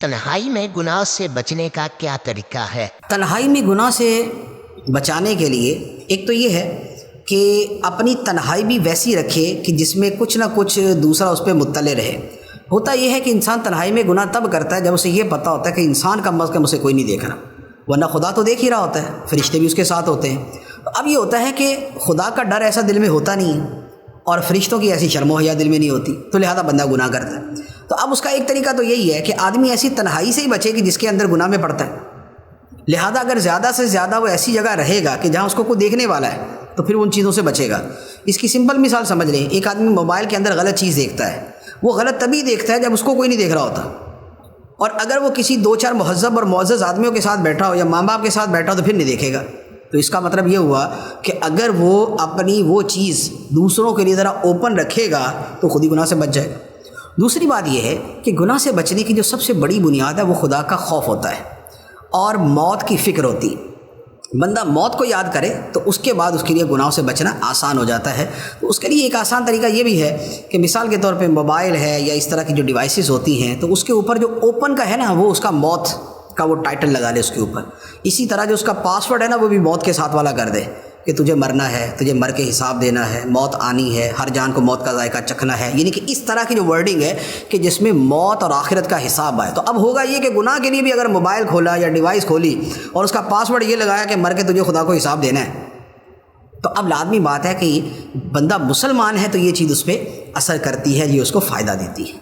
تنہائی میں گناہ سے بچنے کا کیا طریقہ ہے؟ تنہائی میں گناہ سے بچانے کے لیے ایک تو یہ ہے کہ اپنی تنہائی بھی ویسی رکھے کہ جس میں کچھ نہ کچھ دوسرا اس پہ مطلع رہے۔ ہوتا یہ ہے کہ انسان تنہائی میں گناہ تب کرتا ہے جب اسے یہ پتہ ہوتا ہے کہ انسان کم از کم اسے کوئی نہیں دیکھ رہا، ورنہ خدا تو دیکھ ہی رہا ہوتا ہے، فرشتے بھی اس کے ساتھ ہوتے ہیں۔ اب یہ ہوتا ہے کہ خدا کا ڈر ایسا دل میں ہوتا نہیں ہے اور فرشتوں کی ایسی شرم و حیا دل میں نہیں ہوتی، تو لہذا بندہ گناہ کرتا ہے۔ تو اب اس کا ایک طریقہ تو یہی ہے کہ آدمی ایسی تنہائی سے ہی بچے کہ جس کے اندر گناہ میں پڑتا ہے۔ لہذا اگر زیادہ سے زیادہ وہ ایسی جگہ رہے گا کہ جہاں اس کو کوئی دیکھنے والا ہے تو پھر ان چیزوں سے بچے گا۔ اس کی سمپل مثال سمجھ لیں، ایک آدمی موبائل کے اندر غلط چیز دیکھتا ہے، وہ غلط تبھی دیکھتا ہے جب اس کو کوئی نہیں دیکھ رہا ہوتا، اور اگر وہ کسی دو چار مہذب اور معزز آدمیوں کے ساتھ بیٹھا ہو یا ماں باپ کے ساتھ بیٹھا ہو تو پھر نہیں دیکھے گا۔ تو اس کا مطلب یہ ہوا کہ اگر وہ اپنی وہ چیز دوسروں کے لیے ذرا اوپن رکھے گا تو خود ہی گناہ سے بچ جائے گا۔ دوسری بات یہ ہے کہ گناہ سے بچنے کی جو سب سے بڑی بنیاد ہے وہ خدا کا خوف ہوتا ہے اور موت کی فکر ہوتی ہے۔ بندہ موت کو یاد کرے تو اس کے بعد اس کے لیے گناہوں سے بچنا آسان ہو جاتا ہے۔ تو اس کے لیے ایک آسان طریقہ یہ بھی ہے کہ مثال کے طور پہ موبائل ہے یا اس طرح کی جو ڈیوائسز ہوتی ہیں تو اس کے اوپر جو اوپن کا ہے نا وہ اس کا موت کا وہ ٹائٹل لگا لے اس کے اوپر۔ اسی طرح جو اس کا پاسورڈ ہے نا وہ بھی موت کے ساتھ والا کر دے کہ تجھے مرنا ہے، تجھے مر کے حساب دینا ہے، موت آنی ہے، ہر جان کو موت کا ذائقہ چکھنا ہے، یعنی کہ اس طرح کی جو ورڈنگ ہے کہ جس میں موت اور آخرت کا حساب آئے۔ تو اب ہوگا یہ کہ گناہ کے لیے بھی اگر موبائل کھولا یا ڈیوائس کھولی اور اس کا پاسورڈ یہ لگایا کہ مر کے تجھے خدا کو حساب دینا ہے، تو اب لازمی بات ہے کہ بندہ مسلمان ہے تو یہ چیز اس پہ اثر کرتی ہے، یہ اس کو فائدہ دیتی ہے۔